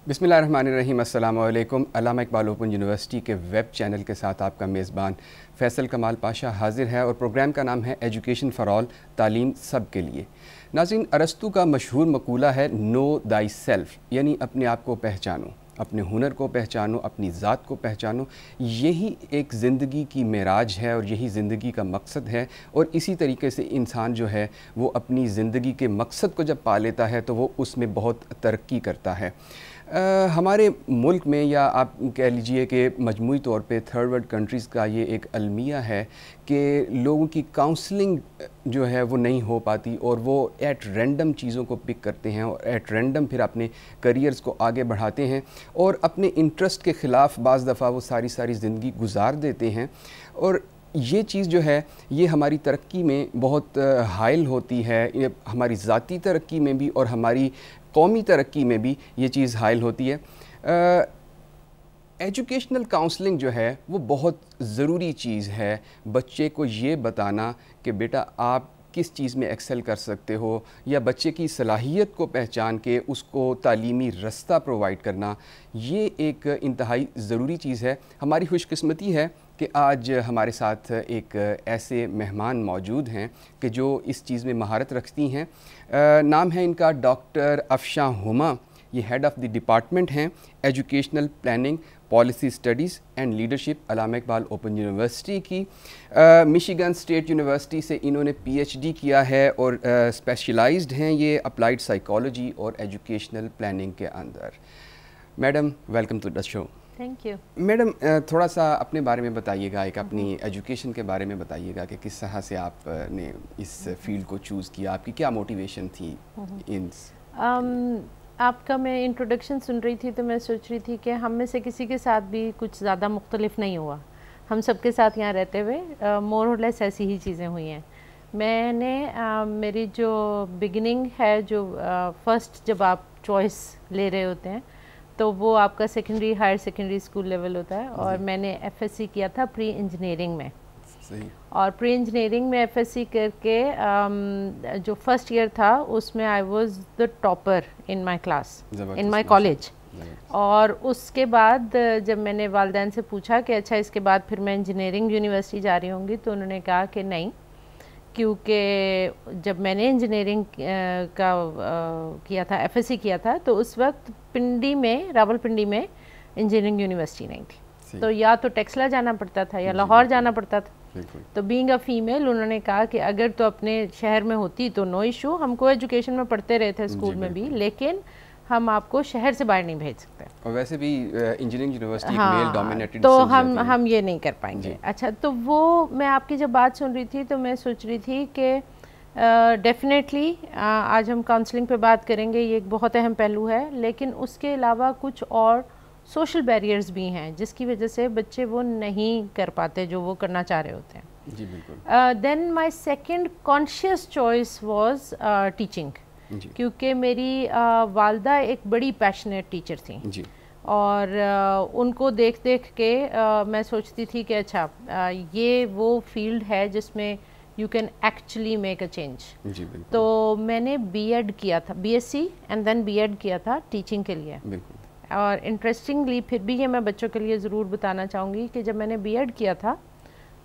बिस्मिल्लाहिर्रहमानिर्रहीम। अस्सलामु अलैकुम। अल्लामा इकबाल ओपन यूनिवर्सिटी के वेब चैनल के साथ आपका मेज़बान फ़ैसल कमाल पाशा हाजिर है और प्रोग्राम का नाम है एजुकेशन फ़ॉर ऑल, तालीम सब के लिए। नाज़रीन, अरस्तु का मशहूर मकूला है नो दाई सेल्फ, यानी अपने आप को पहचानो, अपने हुनर को पहचानो, अपनी ज़ात को पहचानो। यही एक ज़िंदगी की मेराज है और यही ज़िंदगी का मकसद है। और इसी तरीके से इंसान जो है वो अपनी ज़िंदगी के मकसद को जब पा लेता है तो वो उसमें बहुत तरक्की करता है। हमारे मुल्क में, या आप कह लीजिए कि मजमूई तौर पे थर्ड वर्ल्ड कंट्रीज़ का ये एक अलमिया है कि लोगों की काउंसलिंग जो है वो नहीं हो पाती और वो एट रैंडम चीज़ों को पिक करते हैं और एट रैंडम फिर अपने करियर्स को आगे बढ़ाते हैं और अपने इंटरेस्ट के ख़िलाफ़ बाज़ दफ़ा वो सारी ज़िंदगी गुजार देते हैं। और ये चीज़ जो है ये हमारी तरक्की में बहुत हाइल होती है, ये हमारी ज़ाती तरक्की में भी और हमारी कौमी तरक्की में भी ये चीज़ हाइल होती है। एजुकेशनल काउंसलिंग जो है वो बहुत ज़रूरी चीज़ है। बच्चे को ये बताना कि बेटा आप किस चीज़ में एक्सेल कर सकते हो, या बच्चे की सलाहियत को पहचान के उसको तालीमी रास्ता प्रोवाइड करना, ये एक इंतहाई ज़रूरी चीज़ है। हमारी खुशकिस्मती है कि आज हमारे साथ एक ऐसे मेहमान मौजूद हैं कि जो इस चीज़ में महारत रखती हैं। नाम है इनका डॉक्टर अफशा हुमा। ये हेड ऑफ़ द डिपार्टमेंट हैं educational planning, policy studies and leadership, Allama Iqbal Open University की। मिशिगन स्टेट यूनिवर्सिटी से इन्होंने पीएचडी किया है और स्पेशलाइज्ड हैं ये अप्लाइड साइकोलॉजी और एजुकेशनल प्लानिंग के अंदर। Madam, welcome to the show. Thank you. Madam, थोड़ा सा अपने बारे में बताइएगा, एक अपनी एजुकेशन के बारे में बताइएगा कि किस तरह से आपने इस फील्ड को चूज़ किया, आपकी क्या मोटिवेशन थी इन आपका मैं इंट्रोडक्शन सुन रही थी तो मैं सोच रही थी कि हम में से किसी के साथ भी कुछ ज़्यादा मुख्तलिफ नहीं हुआ। हम सबके साथ यहाँ रहते हुए मोर और लेस ऐसी ही चीज़ें हुई हैं। मैंने मेरी जो बिगिनिंग है, जो फर्स्ट जब आप चॉइस ले रहे होते हैं तो वो आपका secondary higher secondary school level होता है और मैंने एफएससी किया था प्री इंजीनियरिंग में। सही। और प्री इंजीनियरिंग में एफएससी करके जो फर्स्ट ईयर था उसमें I was the topper in my class, in my college. और उसके बाद जब मैंने वालिदैन से पूछा कि अच्छा इसके बाद फिर मैं इंजीनियरिंग यूनिवर्सिटी जा रही होंगी, तो उन्होंने कहा कि नहीं, क्योंकि जब मैंने इंजीनियरिंग का किया था, एफएससी किया था, तो उस वक्त पिंडी में, रावलपिंडी में इंजीनियरिंग यूनिवर्सिटी नहीं थी। तो या तो टेक्सला जाना पड़ता था या लाहौर जाना पड़ता था। तो बीइंग अ फीमेल उन्होंने कहा कि अगर तो अपने शहर में होती तो नो इशू, हमको एजुकेशन में पढ़ते रहे थे स्कूल में भी, लेकिन हम आपको शहर से बाहर नहीं भेज सकते। और वैसे भी इंजीनियरिंग यूनिवर्सिटी मेल डोमिनेटेड, तो हम ये नहीं कर पाएंगे। अच्छा, तो वो मैं आपकी जब बात सुन रही थी तो मैं सोच रही थी कि डेफिनेटली आज हम काउंसलिंग पे बात करेंगे, ये एक बहुत अहम पहलू है, लेकिन उसके अलावा कुछ और सोशल बैरियर्स भी हैं जिसकी वजह से बच्चे वो नहीं कर पाते जो वो करना चाह रहे होते हैं। जी बिल्कुल। Then my second conscious choice was teaching, क्योंकि मेरी वालदा एक बड़ी पैशनेट टीचर थी जी। और उनको देख के मैं सोचती थी कि अच्छा ये वो फील्ड है जिसमें you can actually make a change. जी बिल्कुल। तो मैंने बीएड किया था, बीएससी एंड देन बीएड किया था टीचिंग के लिए। बिल्कुल। और इंटरेस्टिंगली फिर भी ये मैं बच्चों के लिए ज़रूर बताना चाहूँगी कि जब मैंने बीएड किया था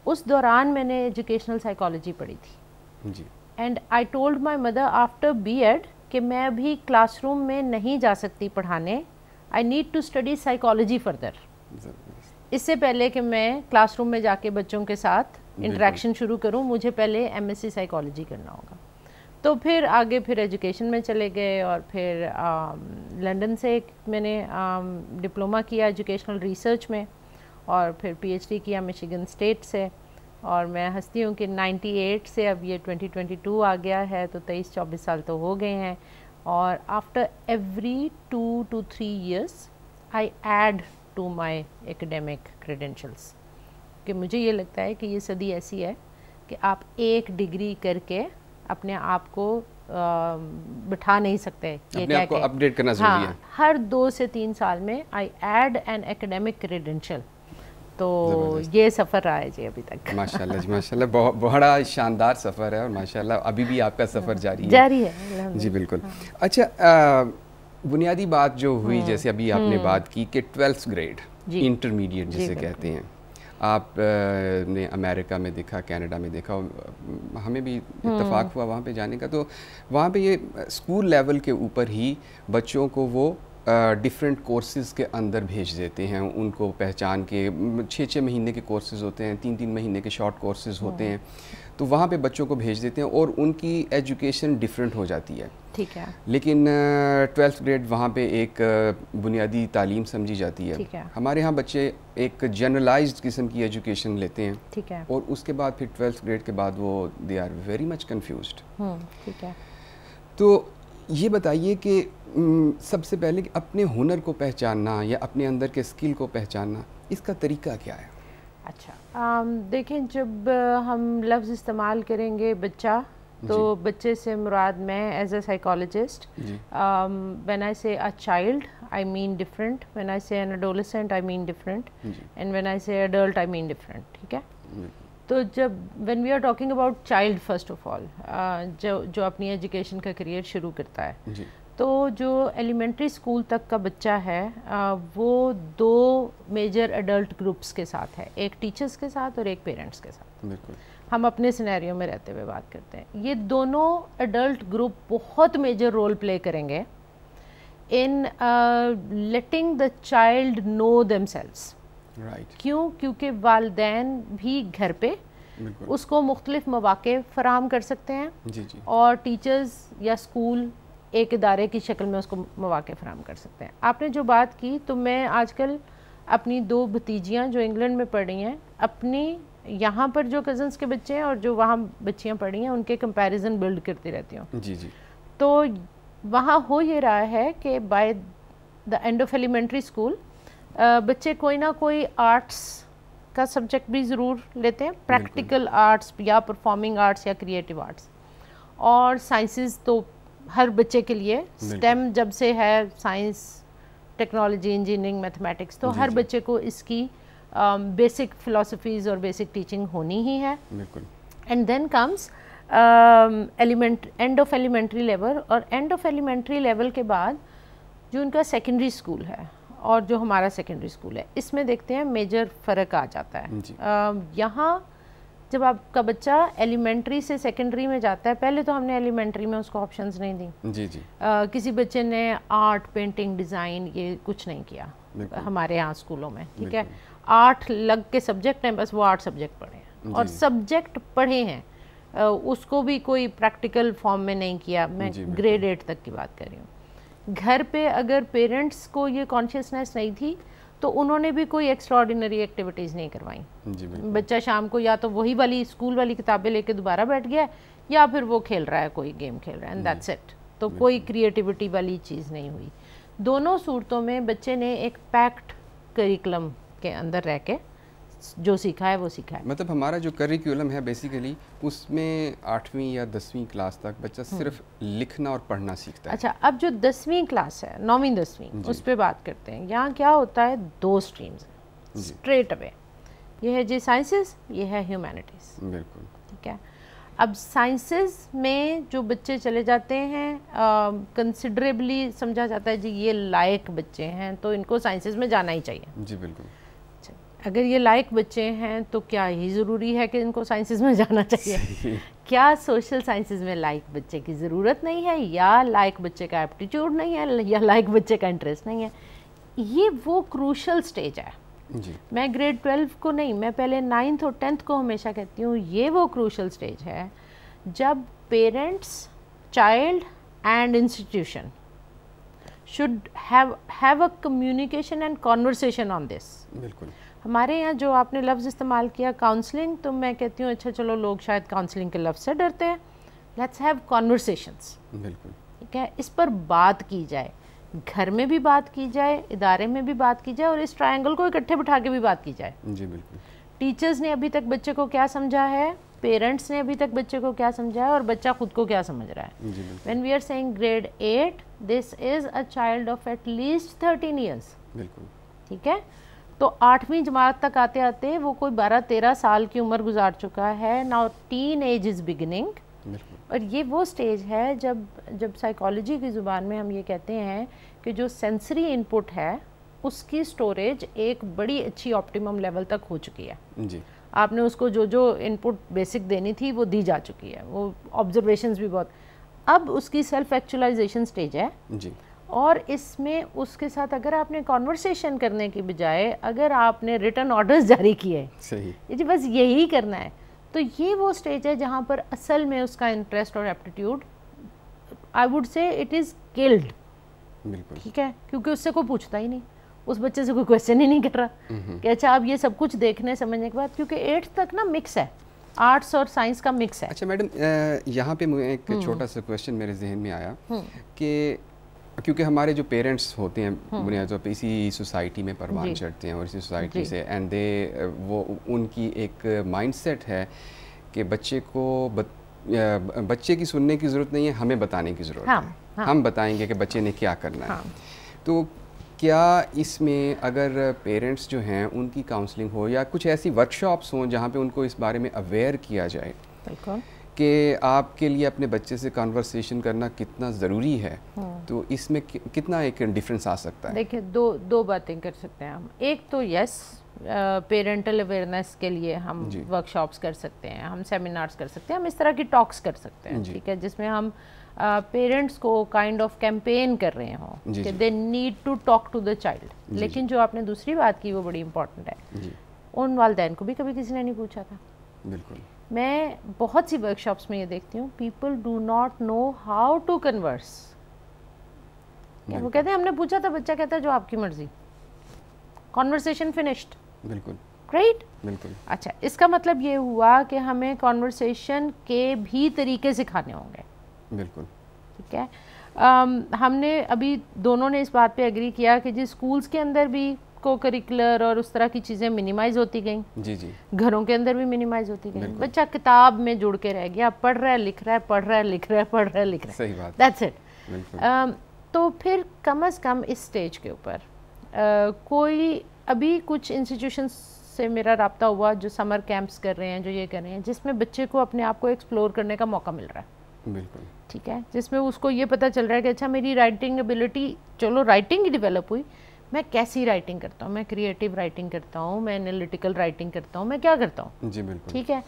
उस दौरान मैंने एजुकेशनल साइकोलॉजी पढ़ी थी। जी। And I told my mother after BEd कि मैं अभी क्लासरूम में नहीं जा सकती पढ़ाने, I need to study psychology further. इससे पहले कि मैं क्लासरूम में जाके बच्चों के साथ इंटरेक्शन शुरू करूं, मुझे पहले एमएससी साइकोलॉजी करना होगा। तो फिर आगे फिर एजुकेशन में चले गए और फिर लंदन से मैंने डिप्लोमा किया एजुकेशनल रिसर्च में और फिर पीएचडी किया मिशिगन स्टेट से। और मैं हंसती हूँ कि 98 से अब ये 2022 आ गया है, तो 23-24 साल तो हो गए हैं। और after every 2 to 3 years I add to my academic credentials, कि मुझे ये लगता है कि ये सदी ऐसी है कि आप एक डिग्री करके अपने आप को बिठा नहीं सकते, ये अपने आप को अपडेट करना ज़रूरी है। हर 2 से 3 साल में I add an academic credential. तो ये सफ़र रहा है जी अभी तक। माशाल्लाह जी, माशाल्लाह, बहुत बड़ा शानदार सफ़र है और माशाल्लाह अभी भी आपका सफ़र जारी है। जारी है जी बिल्कुल। अच्छा, बुनियादी बात जो हुई, जैसे अभी आपने बात की कि 12th ग्रेड इंटरमीडिएट जिसे कहते हैं, आप ने अमेरिका में देखा, कनाडा में देखा, हमें भी इत्तेफाक हुआ वहाँ पे जाने का, तो वहाँ पे ये स्कूल लेवल के ऊपर ही बच्चों को वो डिफरेंट कोर्सेज़ के अंदर भेज देते हैं, उनको पहचान के 6-6 महीने के कोर्सेज़ होते हैं, 3-3 महीने के शॉर्ट कोर्सेज़ होते हैं, तो वहाँ पे बच्चों को भेज देते हैं और उनकी एजुकेशन डिफरेंट हो जाती है। ठीक है। लेकिन 12th ग्रेड वहाँ पे एक बुनियादी तालीम समझी जाती है। ठीक है। हमारे यहाँ बच्चे एक जनरलाइज्ड किस्म की एजुकेशन लेते हैं। ठीक है। और उसके बाद फिर 12th ग्रेड के बाद वो they are very much confused. ठीक है। तो ये बताइए कि सबसे पहले कि अपने हुनर को पहचानना या अपने अंदर के स्किल को पहचानना, इसका तरीका क्या है? अच्छा, देखें, जब हम लफ्ज़ इस्तेमाल करेंगे बच्चा, तो बच्चे से मुराद मैं as a psychologist, when I say a child I mean different, when I say an adolescent I mean different, and when I say adult I mean different. ठीक है। तो जब when we are talking about child, first of all जो अपनी education का career शुरू करता है, तो जो एलिमेंट्री स्कूल तक का बच्चा है वो 2 मेजर एडल्ट ग्रुप्स के साथ है, एक टीचर्स के साथ और एक पेरेंट्स के साथ। बिल्कुल। हम अपने सिनेरियो में रहते हुए बात करते हैं, ये दोनों एडल्ट ग्रुप बहुत मेजर रोल प्ले करेंगे in letting the child know themselves. Right. क्यों? क्योंकि वालिदैन भी घर पे उसको मुख्तलिफ मौक़े फराहम कर सकते हैं। जी जी। और टीचर्स या स्कूल एक इदारे की शक्ल में उसको मौक़े फराहम कर सकते हैं। आपने जो बात की, तो मैं आजकल अपनी 2 भतीजियाँ जो इंग्लैंड में पढ़ी हैं, अपनी यहाँ पर जो कज़न्स के बच्चे हैं और जो वहाँ बच्चियाँ पढ़ी हैं, उनके कंपैरिजन बिल्ड करती रहती हूँ। जी जी। तो वहाँ हो ये रहा है कि by the end of elementary school बच्चे कोई ना कोई आर्ट्स का सब्जेक्ट भी ज़रूर लेते हैं, प्रैक्टिकल आर्ट्स या परफॉर्मिंग आर्ट्स या क्रिएटिव आर्ट्स। और साइंसेस तो हर बच्चे के लिए, स्टेम जब से है, साइंस, टेक्नोलॉजी, इंजीनियरिंग, मैथमेटिक्स, तो हर बच्चे को इसकी बेसिक फ़िलासफ़ीज़ और बेसिक टीचिंग होनी ही है। बिल्कुल। And then comes end of elementary level, और एंड ऑफ एलिमेंट्री लेवल के बाद जो उनका सेकेंडरी स्कूल है और जो हमारा सेकेंडरी स्कूल है, इसमें देखते हैं मेजर फ़र्क आ जाता है। यहाँ जब आपका बच्चा एलिमेंट्री से सेकेंडरी में जाता है, पहले तो हमने एलिमेंट्री में उसको ऑप्शंस नहीं दी। जी जी। किसी बच्चे ने आर्ट, पेंटिंग, डिज़ाइन ये कुछ नहीं किया हमारे यहाँ स्कूलों में। ठीक है। 8 लग के सब्जेक्ट हैं, बस वो 8 सब्जेक्ट पढ़े हैं, और सब्जेक्ट पढ़े हैं उसको भी कोई प्रैक्टिकल फॉर्म में नहीं किया। मैं ग्रेड 8 तक की बात कर रही हूँ। घर पे अगर पेरेंट्स को ये कॉन्शियसनेस नहीं थी, तो उन्होंने भी कोई एक्स्ट्राऑर्डिनरी एक्टिविटीज़ नहीं करवाई। बच्चा शाम को या तो वही वाली स्कूल वाली किताबें लेके दोबारा बैठ गया, या फिर वो खेल रहा है, कोई गेम खेल रहा है, एंड दैट्स इट। तो कोई क्रिएटिविटी वाली चीज़ नहीं हुई। दोनों सूरतों में बच्चे ने एक पैक्ड करिकुलम के अंदर रह के जो सीखा है वो सीखा है। मतलब हमारा जो करिकुलम है बेसिकली, उसमें 8वीं या 10वीं क्लास तक बच्चा सिर्फ लिखना और पढ़ना सीखता है। अच्छा, अब जो 10वीं क्लास है, 9वीं 10वीं, उस पर बात करते हैं। यहाँ क्या होता है, 2 स्ट्रीम्स स्ट्रेट अवे, ये है जी साइंसेस, ये है ह्यूमैनिटीज़। बिल्कुल। ठीक है। अब साइंसेस में जो बच्चे चले जाते हैं, कंसिडरेबली समझा जाता है जी ये लायक बच्चे हैं, तो इनको साइंसेस में जाना ही चाहिए। जी बिल्कुल। अगर ये लायक बच्चे हैं तो क्या ही ज़रूरी है कि इनको साइंसेस में जाना चाहिए? क्या सोशल साइंसेस में लायक बच्चे की ज़रूरत नहीं है, या लायक बच्चे का एप्टीट्यूड नहीं है, या लायक बच्चे का इंटरेस्ट नहीं है? ये वो क्रूशल स्टेज है। जी। मैं ग्रेड 12 को नहीं, मैं पहले 9th और 10th को हमेशा कहती हूँ, ये वो क्रूशल स्टेज है जब parents, child and institution should have a communication and conversation on this. बिल्कुल। हमारे यहाँ जो आपने लफ्ज़ इस्तेमाल किया काउंसलिंग, तो मैं कहती हूँ अच्छा चलो, लोग शायद काउंसलिंग के लफ्ज़ से डरते हैं, लेट्स हैव कॉन्वर्सेशंस। बिल्कुल। ठीक है, इस पर बात की जाए, घर में भी बात की जाए, इदारे में भी बात की जाए, और इस ट्रायंगल को इकट्ठे बिठा के भी बात की जाए। जी बिल्कुल। टीचर्स ने अभी तक बच्चे को क्या समझा है, पेरेंट्स ने अभी तक बच्चे को क्या समझा है, और बच्चा खुद को क्या समझ रहा है। When we are saying grade 8, this is a child of at least 13 years. बिल्कुल। ठीक है। तो 8वीं जमात तक आते आते वो कोई 12-13 साल की उम्र गुजार चुका है। Now teen age is beginning, और ये वो स्टेज है जब साइकोलॉजी की ज़ुबान में हम ये कहते हैं कि जो सेंसरी इनपुट है उसकी स्टोरेज एक बड़ी अच्छी ऑप्टिमम लेवल तक हो चुकी है जी। आपने उसको जो जो इनपुट बेसिक देनी थी वो दी जा चुकी है, वो ऑब्जर्वेशंस भी बहुत, अब उसकी सेल्फ एक्चुअलाइजेशन स्टेज है जी। और इसमें उसके साथ अगर आपने कॉन्वर्सेशन करने की बजाय अगर आपने रिटर्न ऑर्डर्स जारी किए, सही, जी बस यही करना है, तो ये वो स्टेज है जहाँ पर असल में उसका इंटरेस्ट और aptitude I would say it is killed. बिल्कुल, ठीक है, क्योंकि उससे कोई पूछता ही नहीं, उस बच्चे से कोई क्वेश्चन ही नहीं कर रहा कि अच्छा आप ये सब कुछ देखने समझने के बाद, क्योंकि 8th तक ना मिक्स है, आर्ट्स और साइंस का मिक्स है। अच्छा मैडम, यहाँ पे मुझे एक छोटा सा क्वेश्चन मेरे जहन में आया कि क्योंकि हमारे जो पेरेंट्स होते हैं बुनियादी तौर पे इसी सोसाइटी में परवान चढ़ते हैं और इसी सोसाइटी से, एंड दे वो उनकी एक माइंडसेट है कि बच्चे को बच्चे की सुनने की ज़रूरत नहीं है, हमें बताने की ज़रूरत है, हम बताएंगे कि बच्चे ने क्या करना है। तो क्या इसमें अगर पेरेंट्स जो हैं उनकी काउंसलिंग हो या कुछ ऐसी वर्कशॉप्स हों जहाँ पे उनको इस बारे में अवेयर किया जाए कि आपके लिए अपने बच्चे से कन्वर्सेशन करना कितना ज़रूरी है, तो इसमें कितना एक डिफरेंस आ सकता है? देखिए दो बातें कर सकते हैं हम। एक तो यस, पेरेंटल अवेयरनेस के लिए हम वर्कशॉप्स कर सकते हैं, हम सेमिनार्स कर सकते हैं, हम इस तरह की टॉक्स कर सकते हैं, ठीक है, जिसमें हम पेरेंट्स को काइंड ऑफ कैंपेन कर रहे हों कि they need to talk to the child. लेकिन जो आपने दूसरी बात की वो बड़ी इंपॉर्टेंट है, उन वालिदैन को भी कभी किसी ने नहीं पूछा था। बिल्कुल, मैं बहुत सी वर्कशॉप्स में ये देखती हूँ, people do not know how to converse. वो कहते हैं हमने पूछा था, बच्चा कहता है जो आपकी मर्जी, कॉन्वर्सेशन फिनिश्ड। बिल्कुल, राइट, बिल्कुल। अच्छा, इसका मतलब ये हुआ कि हमें कॉन्वर्सेशन के भी तरीके सिखाने होंगे। बिल्कुल, ठीक है। हमने अभी दोनों ने इस बात पे एग्री किया कि जी स्कूल्स के अंदर भी को करिकुलर और उस तरह की चीज़ें मिनिमाइज होती गई, जी जी, घरों के अंदर भी मिनिमाइज होती गई, बच्चा किताब में जुड़ के रह गया, पढ़ रहा है लिख रहा है, पढ़ रहा है लिख रहा है, पढ़ रहा है लिख रहा है, सही बात, दैट्स इट। तो फिर कम से कम इस स्टेज के ऊपर कोई, अभी कुछ इंस्टीट्यूशंस से मेरा रब्ता हुआ जो समर कैंप्स कर रहे हैं, जो ये कर रहे हैं, जिसमें बच्चे को अपने आप को एक्सप्लोर करने का मौका मिल रहा है। बिल्कुल, ठीक है, जिसमें उसको ये पता चल रहा है कि अच्छा मेरी राइटिंग एबिलिटी, चलो राइटिंग ही डेवलप हुई, मैं कैसी राइटिंग करता हूँ, मैं क्रिएटिव राइटिंग करता हूँ, मैं एनालिटिकल राइटिंग करता हूँ, मैं क्या करता हूँ। जी बिल्कुल, ठीक है।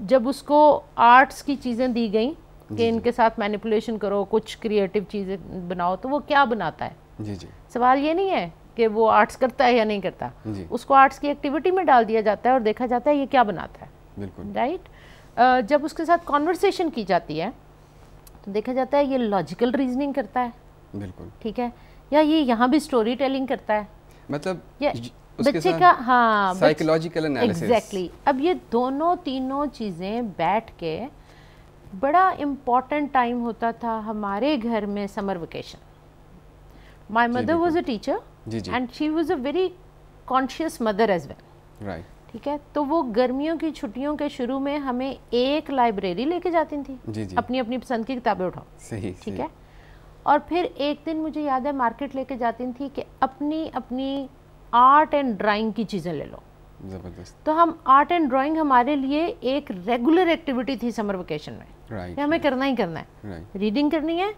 जब उसको आर्ट्स की चीज़ें दी गई कि इनके साथ मैनिपुलेशन करो, कुछ क्रिएटिव चीज़ें बनाओ, तो वो क्या बनाता है? जी जी, सवाल ये नहीं है कि वो आर्ट्स करता है या नहीं करता, उसको आर्ट्स की एक्टिविटी में डाल दिया जाता है और देखा जाता है ये क्या बनाता है। बिल्कुल, राइट। जब उसके साथ कॉन्वर्सेशन की जाती है तो देखा जाता है ये लॉजिकल रीजनिंग करता है। बिल्कुल, ठीक है, या ये यहाँ भी स्टोरी टेलिंग करता है, मतलब बच्चे का, हाँ, साइकोलॉजिकल एनालिसिस। एग्जैक्टली। अब ये दोनों तीनों चीज़ें बैठ के, बड़ा इम्पॉर्टेंट टाइम होता था हमारे घर में summer vacation. My mother was a teacher and she was a very conscious mother as well. Right, ठीक है, तो वो गर्मियों की छुट्टियों के शुरू में हमें एक लाइब्रेरी लेके जाती थी, अपनी अपनी पसंद की किताबें उठाओ। सही, ठीक है, और फिर एक दिन मुझे याद है मार्केट लेके जाती थी कि अपनी अपनी आर्ट एंड ड्राइंग की चीज़ें ले लो। जबरदस्त। तो हम आर्ट एंड ड्राइंग हमारे लिए एक रेगुलर एक्टिविटी थी समर वेकेशन में, राइट, हमें करना ही करना है, रीडिंग करनी है,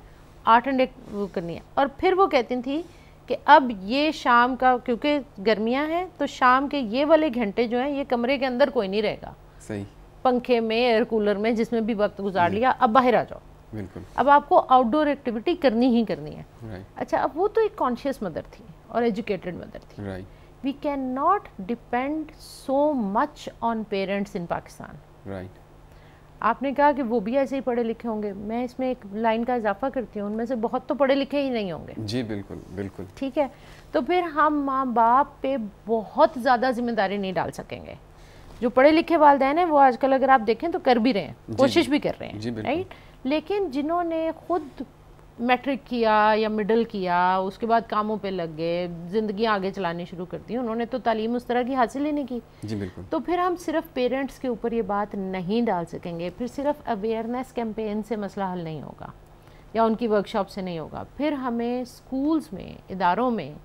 आर्ट एंड वो करनी है। और फिर वो कहती थी कि अब ये शाम का, क्योंकि गर्मियां हैं तो शाम के ये वाले घंटे जो हैं ये कमरे के अंदर कोई नहीं रहेगा, सही, पंखे में, एयर कूलर में, जिसमें भी वक्त गुजार लिया, अब बाहर आ जाओ। बिल्कुल, अब आपको आउटडोर एक्टिविटी करनी ही करनी है। राइट, अच्छा, अब वो तो एक कॉन्शियस मदर थी और एजुकेटेड मदर थी। Right, we can not depend so much on parents in Pakistan. Right. आपने कहा कि वो भी ऐसे ही पढ़े लिखे होंगे, मैं इसमें एक लाइन का इजाफा करती हूँ, उनमें से बहुत तो पढ़े लिखे ही नहीं होंगे। जी बिल्कुल, बिल्कुल। ठीक है, तो फिर हम माँ बाप पे बहुत ज़्यादा जिम्मेदारी नहीं डाल सकेंगे। जो पढ़े लिखे वालिदैन हैं वो आजकल अगर आप देखें तो कर भी रहे हैं, कोशिश भी कर रहे हैं, राइट। लेकिन जिन्होंने खुद मैट्रिक किया या मिडिल किया, उसके बाद कामों पे लग गए, ज़िंदगी आगे चलानी शुरू कर दी, उन्होंने तो तालीम उस तरह की हासिल ही नहीं की। जी बिल्कुल। तो फिर हम सिर्फ पेरेंट्स के ऊपर ये बात नहीं डाल सकेंगे, फिर सिर्फ अवेयरनेस कैंपेन से मसला हल नहीं होगा या उनकी वर्कशॉप से नहीं होगा। फिर हमें स्कूल्स में, इदारों में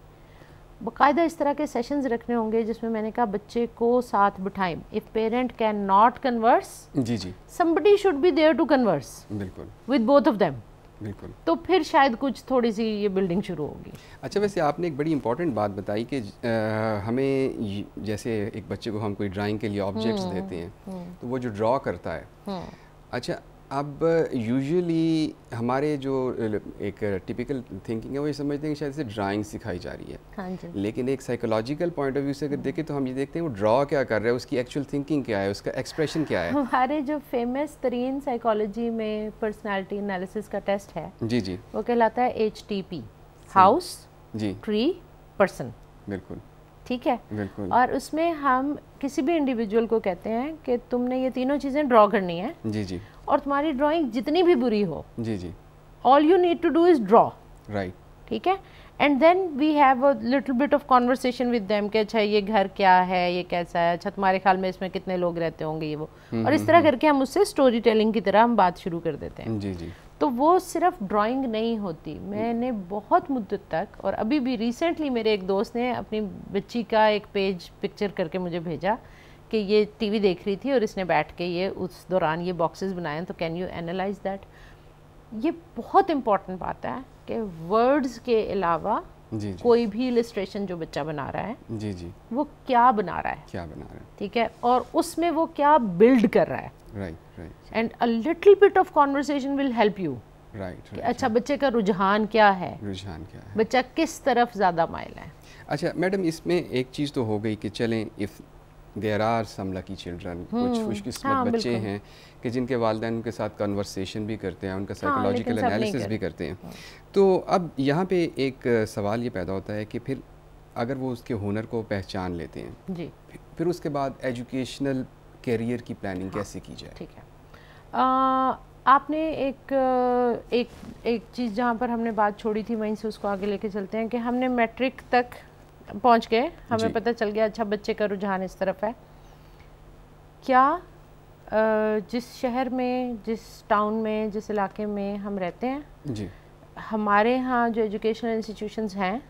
बाकायदा इस तरह के सेशंस रखने होंगे जिसमें मैंने कहा बच्चे को साथ बिठाएं। If parent can not converse, जी जी, somebody should be there to converse बिल्कुल with both of them, बिल्कुल। तो फिर शायद कुछ थोड़ी सी ये बिल्डिंग शुरू होगी। अच्छा, वैसे आपने एक बड़ी इंपॉर्टेंट बात बताई कि हमें जैसे एक बच्चे को हम कोई ड्राइंग के लिए ऑब्जेक्ट्स देते हैं तो वो जो ड्रॉ करता है, अच्छा अब यूजुअली हमारे जो एक टिपिकल थिंकिंग है वो ये समझते हैं कि शायद से ड्राइंग सिखाई जा रही है। हाँ जी। लेकिन एक साइकोलॉजिकल पॉइंट ऑफ व्यू से अगर देखें तो हम ये देखते हैं वो ड्रॉ क्या कर रहा है, उसकी एक्चुअल थिंकिंग क्या है, उसका एक्सप्रेशन क्या है। हमारे जो फेमस तरीन साइकोलॉजी में पर्सनालिटी एनालिसिस का टेस्ट है, जी जी, वो कहलाता है HTP, हाउस, जी, ट्री, पर्सन। बिल्कुल ठीक है, बिल्कुल। और उसमें हम किसी भी इंडिविजुअल को कहते हैं कि तुमने ये तीनों चीज़ें ड्रॉ करनी है, जी जी, और तुम्हारी ड्राइंग जितनी भी बुरी हो, जी जी, all you need to do is draw. Right. ठीक है, and then we have a little bit of conversation with them कि अच्छा ये घर क्या है, ये कैसा है, अच्छा तुम्हारे ख्याल में इसमें कितने लोग रहते होंगे, ये वो, और इस तरह करके हम उससे स्टोरी टेलिंग की तरह हम बात शुरू कर देते हैं। जी जी, तो वो सिर्फ ड्राइंग नहीं होती। मैंने बहुत मुद्दत तक, और अभी भी रिसेंटली मेरे एक दोस्त ने अपनी बच्ची का एक पेज पिक्चर करके मुझे भेजा कि ये टीवी देख रही थी और इसने बैठ के ये उस दौरान ये बॉक्सेस बनाए, तो कैन यू एनालाइज दैट। ये बहुत इंपॉर्टेंट बात है कि वर्ड्स के अलावा जी, कोई भी इलस्ट्रेशन जो बच्चा बना रहा है, जी जी, वो क्या बना रहा है, क्या बना रहा है, ठीक है, और उसमें वो क्या बिल्ड कर रहा है। Right right, and a little bit of conversation will help you. Right. अच्छा बच्चे का रुझान क्या है, रुझान क्या है, बच्चा किस तरफ ज़्यादा माइल है। अच्छा मैडम, इसमें एक चीज़ तो हो गई कि चलें if there are some lucky children, कुछ खुशकिस्मत हाँ, बच्चे बिल्कुल। हैं कि जिनके वालिदैन उनके साथ कन्वर्सेशन भी करते हैं, उनका हाँ, साइकोलॉजिकल लेकिन सब नहीं एनालिसिस भी करते। करते हैं। तो अब यहाँ पे एक सवाल ये पैदा होता है कि फिर अगर वो उसके हुनर को पहचान लेते हैं, जी, फिर उसके बाद एजुकेशनल कैरियर की प्लानिंग कैसे की जाए। ठीक है। आपने एक चीज़ जहाँ पर हमने बात छोड़ी थी वहीं से उसको आगे लेके चलते हैं कि हमने मैट्रिक तक पहुँच गए, जी। हमें पता चल गया अच्छा बच्चे का रुझान इस तरफ है। क्या जिस शहर में, जिस टाउन में, जिस इलाके में हम रहते हैं, जी, हमारे यहाँ जो एजुकेशनल इंस्टीट्यूशंस हैं,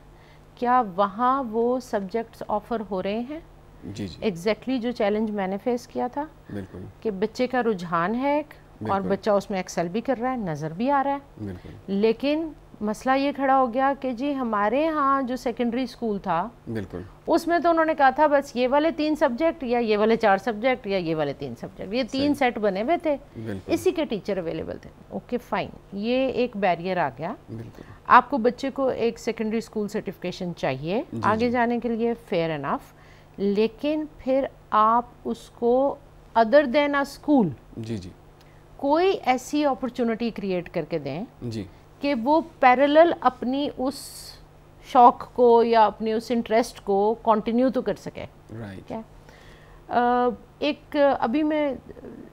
क्या वहाँ वो सब्जेक्ट्स ऑफ़र हो रहे हैं? जी जी, एग्जैक्टली जो चैलेंज मैंने फेस किया था बिल्कुल कि बच्चे का रुझान है एक, और बिल्कुल। बच्चा उसमें एक्सेल भी कर रहा है, नज़र भी आ रहा है, बिल्कुल लेकिन मसला ये खड़ा हो गया कि जी हमारे यहाँ जो सेकेंडरी स्कूल था बिल्कुल, उसमें तो उन्होंने कहा था बस ये वाले 3 सब्जेक्ट या ये वाले 4 सब्जेक्ट या ये वाले 3 सब्जेक्ट, ये 3 सेट बने हुए थे, बिल्कुल, इसी के टीचर अवेलेबल थे। ओके फाइन, ये एक बैरियर आ गया। बिल्कुल, आपको बच्चे को एक सेकेंडरी स्कूल सर्टिफिकेशन चाहिए आगे जाने के लिए, फेयर एनफ, लेकिन फिर आप उसको अदर देन अ स्कूल जी जी, कोई ऐसी अपॉर्चुनिटी क्रिएट करके दें जी, कि वो पैरेलल अपनी उस शौक को या अपनी उस इंटरेस्ट को कंटिन्यू तो कर सके। राइट, क्या एक अभी मैं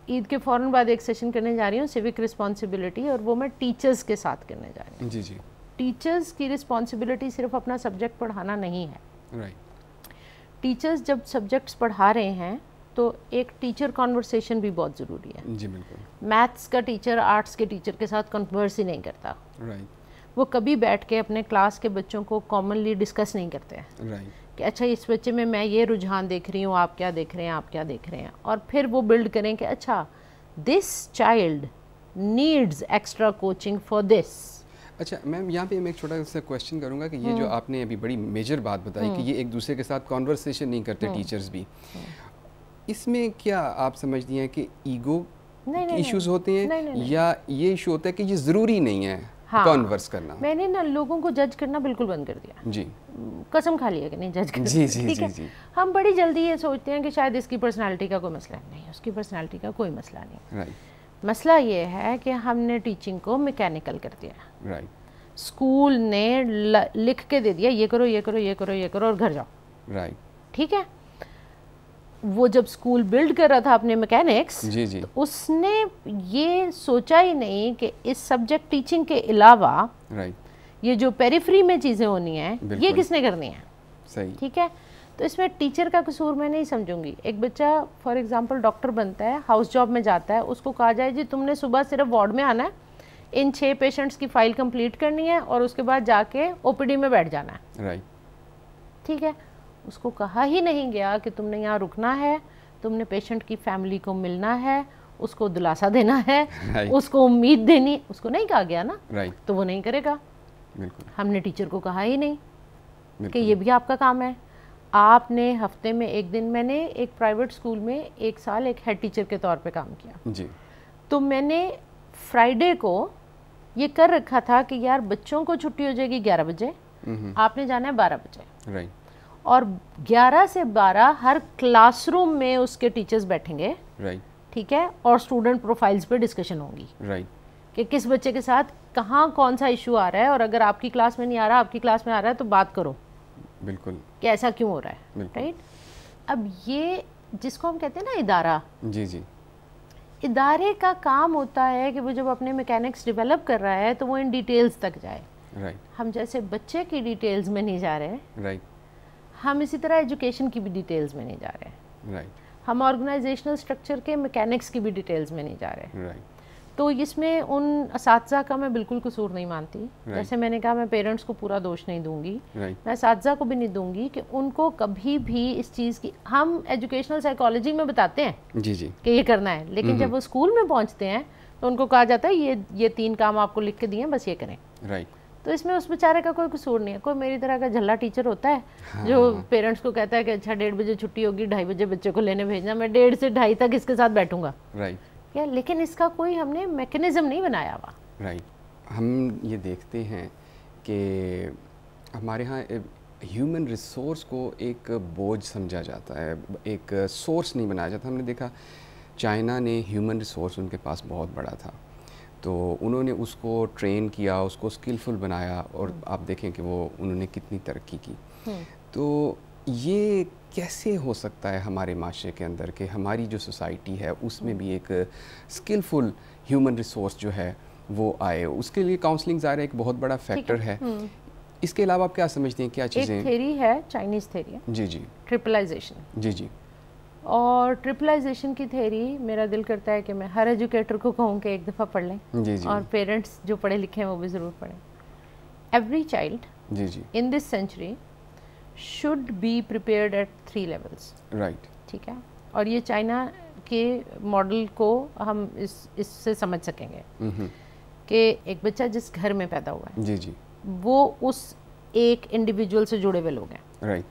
ईद के फ़ौरन बाद एक सेशन करने जा रही हूँ सिविक रिस्पॉन्सिबिलिटी, और वो मैं टीचर्स के साथ करने जा रही हूँ। जी जी, टीचर्स की रिस्पॉन्सिबिलिटी सिर्फ अपना सब्जेक्ट पढ़ाना नहीं है। राइट, टीचर्स जब सब्जेक्ट्स पढ़ा रहे हैं तो एक टीचर कॉन्वर्सेशन भी बहुत ज़रूरी है। जी बिल्कुल, मैथ्स का टीचर आर्ट्स के टीचर के साथ कन्वर्स ही नहीं करता, राइट, वो कभी बैठ के अपने क्लास के बच्चों को कॉमनली डिस्कस नहीं करते हैं राइट, कि अच्छा इस बच्चे में मैं ये रुझान देख रही हूँ, आप क्या देख रहे हैं, आप क्या देख रहे हैं, और फिर वो बिल्ड करें कि अच्छा this child needs extra coaching for this. अच्छा मैम, यहाँ पे मैं एक छोटा सा क्वेश्चन करूँगा कि ये जो आपने अभी बड़ी मेजर बात बताई कि ये एक दूसरे के साथ कॉन्वर्सेशन नहीं करते टीचर्स भी, इसमें क्या आप समझती हैं कि ईगो इश्यूज होते हैं, नहीं। या ये इशू होता है कि ये ज़रूरी नहीं है हाँ, कॉन्वर्स करना? मैंने ना लोगों को जज करना बिल्कुल बंद कर दिया, जी, कसम खा लिया कि नहीं जज करना। जी जी ठीक जी है? जी, हम बड़ी जल्दी ये सोचते हैं कि शायद इसकी पर्सनालिटी का कोई मसला नहीं, उसकी पर्सनालिटी का कोई मसला नहीं। राइट, मसला ये है कि हमने टीचिंग को मैकेनिकल कर दिया। राइट, स्कूल ने लिख के दे दिया ये करो ये करो ये करो ये करो और घर जाओ। राइट, ठीक है, वो जब स्कूल बिल्ड कर रहा था अपने मैकेनिक्स, जी जी, तो उसने ये सोचा ही नहीं कि इस सब्जेक्ट टीचिंग के अलावा राइट, ये जो पेरिफरी में चीज़ें होनी हैं ये बिल्कुल। किसने करनी है। सही, ठीक है, तो इसमें टीचर का कसूर मैं नहीं समझूंगी। एक बच्चा फॉर एग्जांपल डॉक्टर बनता है, हाउस जॉब में जाता है, उसको कहा जाए जी तुमने सुबह सिर्फ वार्ड में आना है, इन 6 पेशेंट्स की फाइल कंप्लीट करनी है और उसके बाद जाके ओपीडी में बैठ जाना है। राइट, ठीक है, उसको कहा ही नहीं गया कि तुमने यहाँ रुकना है, तुमने पेशेंट की फैमिली को मिलना है, उसको दिलासा देना है, उसको उम्मीद देनी, उसको नहीं कहा गया ना, तो वो नहीं करेगा। हमने टीचर को कहा ही नहीं कि ये भी आपका काम है। आपने हफ्ते में एक दिन, मैंने एक प्राइवेट स्कूल में 1 साल एक हेड टीचर के तौर पे काम किया जी। तो मैंने फ्राइडे को ये कर रखा था कि यार बच्चों को छुट्टी हो जाएगी 11 बजे, आपने जाना है 12 बजे, और 11 से 12 हर क्लासरूम में उसके टीचर्स बैठेंगे, ठीक है, और स्टूडेंट प्रोफाइल्स पे डिस्कशन होगी कि किस बच्चे के साथ कहाँ कौन सा इशू आ रहा है, और अगर आपकी क्लास में नहीं आ रहा, आपकी क्लास में आ रहा है तो बात करो बिल्कुल कि ऐसा क्यों हो रहा है, राइट। अब ये जिसको हम कहते हैं ना इदारा, जी जी, इदारे का काम होता है कि वो जब अपने मैकेनिक्स डेवलप कर रहा है तो वो इन डिटेल्स तक जाए, हम जैसे बच्चे की डिटेल्स में नहीं जा रहे, हम इसी तरह एजुकेशन की भी डिटेल्स में नहीं जा रहे, हम ऑर्गेनाइजेशनल स्ट्रक्चर के मैकेनिक्स की भी डिटेल्स में नहीं जा रहे। तो इसमें उन असातिज़ा का मैं बिल्कुल कसूर नहीं मानती। जैसे मैंने कहा, मैं पेरेंट्स को पूरा दोष नहीं दूंगी, मैं असातिज़ा को भी नहीं दूंगी कि उनको कभी भी इस चीज़ की, हम एजुकेशनल साइकोलॉजी में बताते हैं जी जी कि ये करना है, लेकिन जब वो स्कूल में पहुंचते हैं तो उनको कहा जाता है ये 3 काम आपको लिख के दिए हैं, बस ये करें, तो इसमें उस बेचारे का कोई कसूर नहीं है। कोई मेरी तरह का झल्ला टीचर होता है जो पेरेंट्स को कहता है कि अच्छा 1:30 बजे छुट्टी होगी, 2:30 बजे बच्चे को लेने भेजना, मैं 1:30 से 2:30 तक इसके साथ बैठूंगा, क्या, लेकिन इसका कोई हमने मैकेनिज्म नहीं बनाया हुआ। हम ये देखते हैं कि हमारे यहाँ ह्यूमन रिसोर्स को एक बोझ समझा जाता है, एक सोर्स नहीं बनाया जाता। हमने देखा चाइना ने ह्यूमन रिसोर्स उनके पास बहुत बड़ा था, तो उन्होंने उसको ट्रेन किया, उसको स्किलफुल बनाया, और आप देखें कि वो उन्होंने कितनी तरक्की की। तो ये कैसे हो सकता है हमारे माशरे के अंदर कि हमारी जो सोसाइटी है उसमें भी एक स्किलफुल ह्यूमन रिसोर्स जो है वो आए? उसके लिए काउंसलिंग ज़ाहिर एक बहुत बड़ा फैक्टर है। इसके अलावा आप क्या समझते हैं, क्या चीज़ें? एक थ्योरी है, चाइनीज़ थ्योरी है जी जी, ट्रिपलाइजेशन जी जी, और ट्रिपलाइजेशन की थ्योरी मेरा दिल करता है कि मैं हर एजुकेटर को कहूँ कि एक दफ़ा पढ़ लें जी जी, और पेरेंट्स जो पढ़े लिखे हैं वो भी ज़रूर पढ़ें। एवरी चाइल्ड जी जी in this century should be prepared at 3 levels, ठीक है, और ये चाइना के मॉडल को हम इससे समझ सकेंगे कि एक बच्चा जिस घर में पैदा हुआ है जी जी, वो उस एक इंडिविजुअल से जुड़े हुए लोग हैं।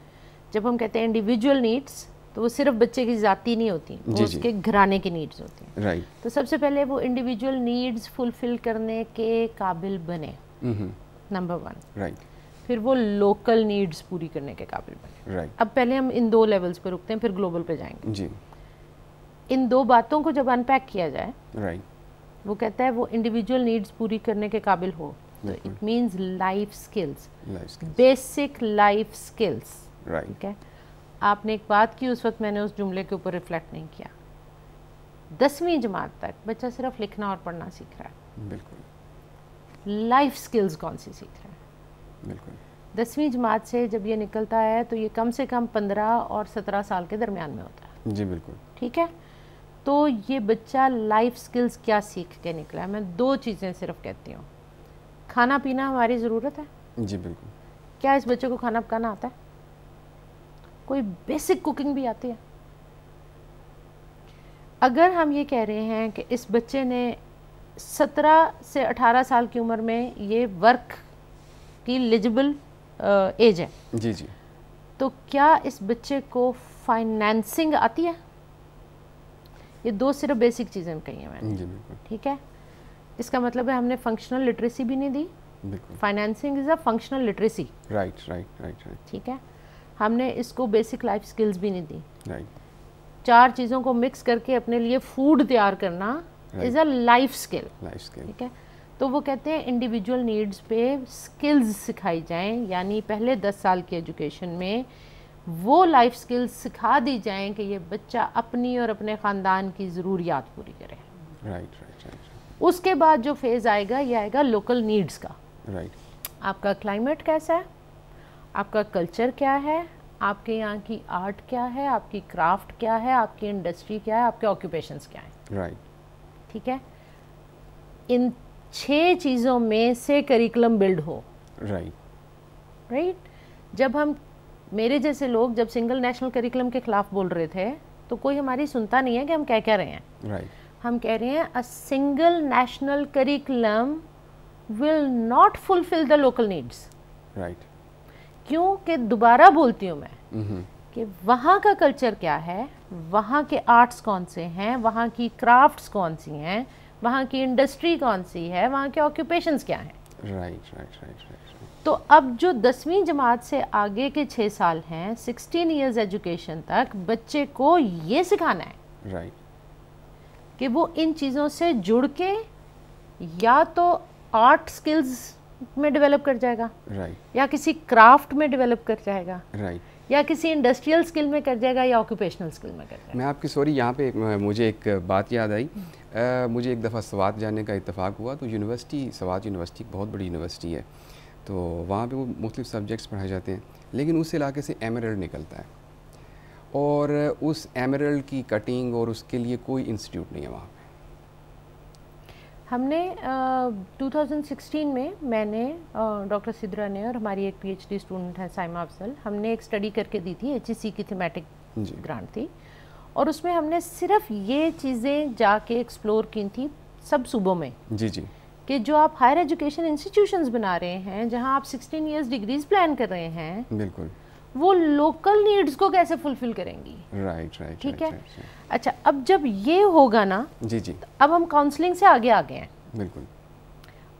जब हम कहते हैं इंडिविजुअल नीड्स, तो वो सिर्फ बच्चे की जाती नहीं होती, वो उसके घराने की नीड्स होती हैं। तो सबसे पहले वो इंडिविजुअल नीड्स फुलफिल करने के काबिल बने, नंबर 1। फिर वो लोकल नीड्स पूरी करने के काबिल बने। अब पहले हम इन 2 लेवल्स पे रुकते हैं, फिर ग्लोबल पे जाएंगे जी। इन 2 बातों को जब अनपैक किया जाए, वो कहता है वो इंडिविजुअल नीड्स पूरी करने के काबिल हो, तो it means life skills, basic life skills, ठीक है। आपने एक बात की, उस वक्त मैंने उस जुमले के ऊपर रिफ्लेक्ट नहीं किया। 10वीं जमात तक बच्चा सिर्फ लिखना और पढ़ना सीख रहा है, बिल्कुल। लाइफ स्किल्स कौन सी सीख रहा है? बिल्कुल। 10वीं जमात से जब ये निकलता है तो ये कम से कम 15 और 17 साल के दरमियान में होता है जी, बिल्कुल, ठीक है। तो ये बच्चा लाइफ स्किल्स क्या सीख के निकला है? मैं 2 चीज़ें सिर्फ कहती हूँ। खाना पीना हमारी ज़रूरत है जी, बिल्कुल। क्या इस बच्चे को खाना पकाना आता है? कोई बेसिक कुकिंग भी आती है? अगर हम ये कह रहे हैं कि इस बच्चे ने 17 से 18 साल की उम्र में ये वर्क की एलिजिबल एज है जी जी, तो क्या इस बच्चे को फाइनेंसिंग आती है? ये 2 सिर्फ बेसिक चीज़ें कही हैं मैंने जी, बिल्कुल, ठीक है। इसका मतलब है हमने फंक्शनल लिटरेसी भी नहीं दी, बिल्कुल। Financing is a functional literacy, right, ठीक है। हमने इसको बेसिक लाइफ स्किल्स भी नहीं दी, राइट। 4 चीज़ों को मिक्स करके अपने लिए फूड तैयार करना इज़ अ लाइफ स्किल, ठीक है। तो वो कहते हैं इंडिविजुअल नीड्स पे स्किल्स सिखाई जाएं, यानी पहले 10 साल की एजुकेशन में वो लाइफ स्किल्स सिखा दी जाएं कि ये बच्चा अपनी और अपने ख़ानदान की ज़रूरियात पूरी करे, राइट। उसके बाद जो फेज़ आएगा ये आएगा लोकल नीड्स का, राइट। आपका क्लाइमेट कैसा है, आपका कल्चर क्या है, आपके यहाँ की आर्ट क्या है, आपकी क्राफ्ट क्या है, आपकी इंडस्ट्री क्या है, आपके ऑक्यूपेशंस क्या हैं, राइट, ठीक है। इन 6 चीज़ों में से करिकुलम बिल्ड हो, राइट। जब हम मेरे जैसे लोग जब सिंगल नेशनल करिकुलम के खिलाफ बोल रहे थे तो कोई हमारी सुनता नहीं है कि हम क्या रहे हैं। राइट। हम कह रहे हैं a single national curriculum will not fulfil the local needs. Right. क्योंकि दोबारा बोलती हूँ मैं कि वहाँ का कल्चर क्या है, वहाँ के आर्ट्स कौन से हैं, वहाँ की क्राफ्ट्स कौन सी हैं, वहाँ की इंडस्ट्री कौन सी है, वहाँ के ऑक्यूपेशंस क्या हैं। Right right right right. तो अब जो 10वीं जमात से आगे के 6 साल हैं, 16 इयर्स एजुकेशन तक बच्चे को ये सिखाना है राइट कि वो इन चीज़ों से जुड़ के या तो आर्ट स्किल्स में डेवलप कर जाएगा, राइट, या किसी क्राफ्ट में डेवलप कर जाएगा, राइट, या किसी इंडस्ट्रियल स्किल में कर जाएगा, या ऑक्यूपेशनल स्किल में कर जाएगा। मैं आपकी सॉरी यहाँ पे मुझे एक बात याद आई। मुझे एक दफ़ा स्वात जाने का इत्तेफाक हुआ, तो यूनिवर्सिटी, स्वात यूनिवर्सिटी बहुत बड़ी यूनिवर्सिटी है, तो वहाँ पे वो मुख्तलिफ सब्जेक्ट्स पढ़ाए जाते हैं, लेकिन उस इलाके से एमरल्ड निकलता है और उस एमरल्ड की कटिंग और उसके लिए कोई इंस्टीट्यूट नहीं है वहाँ पे। हमने 2016 में मैंने डॉक्टर सिद्रा ने और हमारी एक पीएचडी स्टूडेंट है साइमा अफजल, हमने एक स्टडी करके दी थी, HEC की थीमेटिक ग्रांट थी, और उसमें हमने सिर्फ ये चीज़ें जाके एक्सप्लोर की थी सब सूबों में। जी जी। कि जो आप हायर एजुकेशन इंस्टीट्यूशंस बना रहे हैं, जहां आप 16 इयर्स डिग्रीज प्लान कर रहे हैं, बिल्कुल, वो लोकल नीड्स को कैसे फुलफिल करेंगी। राइट राइट, ठीक है। अच्छा, अब जब ये होगा ना, जी जी, तो अब हम काउंसलिंग से आगे आ गए हैं। बिल्कुल।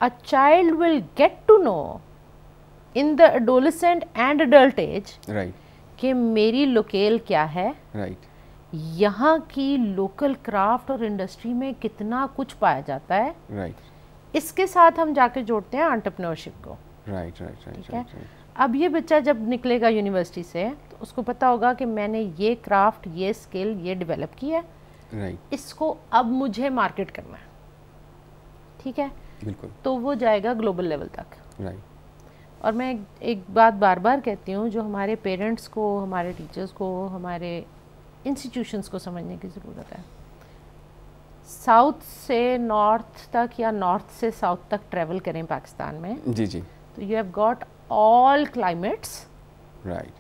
A child will get to know in the adolescent and adult age, right, कि मेरी लोकेल क्या है, राइट, यहाँ की लोकल क्राफ्ट और इंडस्ट्री में कितना कुछ पाया जाता है, राइट, इसके साथ हम जाके जोड़ते हैं एंटरप्रेन्योरशिप को। Right right right right. अब ये बच्चा जब निकलेगा यूनिवर्सिटी से, तो उसको पता होगा कि मैंने ये क्राफ्ट, ये स्किल, ये डेवलप किया है, राइट, इसको अब मुझे मार्केट करना है। ठीक है, बिल्कुल, तो वो जाएगा ग्लोबल लेवल तक। राइट। और मैं एक बात बार बार कहती हूँ, जो हमारे पेरेंट्स को, हमारे टीचर्स को, हमारे इंस्टीट्यूशंस को समझने की ज़रूरत है। साउथ से नॉर्थ तक या नॉर्थ से साउथ तक ट्रैवल करें पाकिस्तान में, जी जी, तो you have got all climates, right,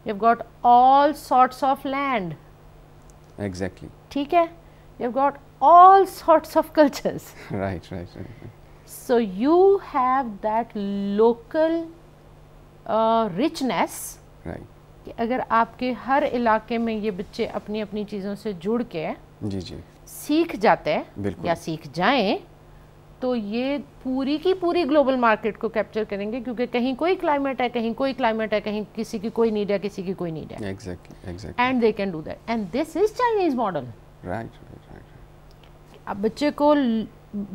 you've got all sorts of land, exactly, ठीक है, you've got all sorts of cultures, right right right, so you have that local richness, right, कि अगर आपके हर इलाके में ये बच्चे अपनी अपनी चीज़ों से जुड़ के जी जी, सीख जाते हैं या सीख जाएं, तो ये पूरी की पूरी ग्लोबल मार्केट को कैप्चर करेंगे, क्योंकि कहीं कोई क्लाइमेट है, कहीं कोई क्लाइमेट है, कहीं किसी की कोई नीड है, किसी की कोई नीड है। Exactly exactly, and they can do that, and this is Chinese model. Right right right. आप बच्चे को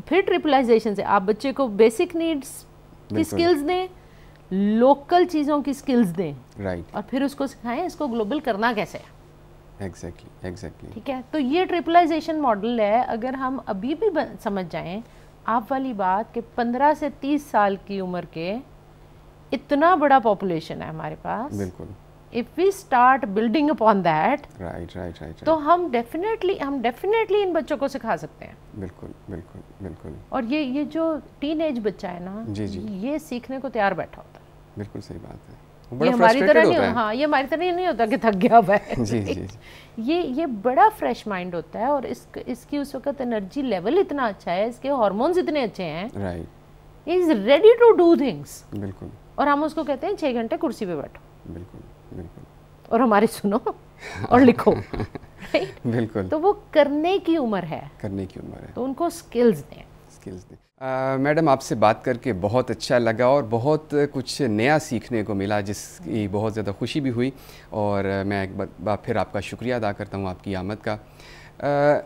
फिर ट्रिपलाइजेशन से आप बच्चे को बेसिक नीड्स की स्किल्स दें, लोकल चीज़ों की स्किल्स दें, राइट, और फिर उसको सिखाएं इसको ग्लोबल करना कैसे है। एग्जैक्टली एग्जैक्टली, ठीक है, तो ये ट्रिपलाइजेशन मॉडल है। अगर हम अभी भी समझ जाएं आप वाली बात कि 15 से 30 साल की उम्र के इतना बड़ा पॉपुलेशन है हमारे पास, बिल्कुल, if we start building upon that, right right right, तो हम डेफिनेटली इन बच्चों को सिखा सकते हैं। बिल्कुल बिल्कुल बिल्कुल। और ये जो टीनेज बच्चा है ना, जी जी, ये सीखने को तैयार बैठा होता है। बिल्कुल सही बात है। ये हमारी तरह नहीं, हाँ, ये हमारी तरह नहीं होता कि थक गया हुआ है। जी जी, ये बड़ा फ्रेश माइंड होता है, और इसकी उस वक्त एनर्जी लेवल इतना अच्छा है, इसके हार्मोन्स इतने अच्छे हैं, right, he is ready to do things. बिल्कुल। और हम उसको कहते हैं 6 घंटे कुर्सी पे बैठो, बिल्कुल बिल्कुल, और हमारी सुनो और लिखो, राइट, बिल्कुल। तो वो करने की उम्र है, करने की उम्र है, तो उनको स्किल्स दें। स्किल्स दें। मैडम, आपसे बात करके बहुत अच्छा लगा और बहुत कुछ नया सीखने को मिला, जिसकी बहुत ज़्यादा खुशी भी हुई, और मैं एक बार फिर आपका शुक्रिया अदा करता हूँ आपकी आमद का।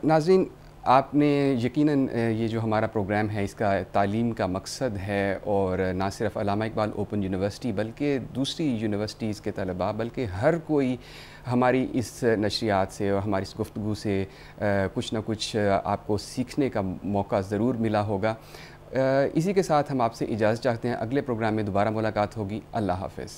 नाज़रीन, आपने यकीनन ये जो हमारा प्रोग्राम है, इसका तालीम का मकसद है, और ना सिर्फ अल्लामा इकबाल ओपन यूनिवर्सिटी बल्कि दूसरी यूनिवर्सिटीज़ के तलबा, बल्कि हर कोई हमारी इस नशरियात से और हमारी इस गुफ्तगू से कुछ ना कुछ आपको सीखने का मौका ज़रूर मिला होगा। इसी के साथ हम आपसे इजाज़त चाहते हैं। अगले प्रोग्राम में दोबारा मुलाकात होगी। अल्लाह हाफ़िज़।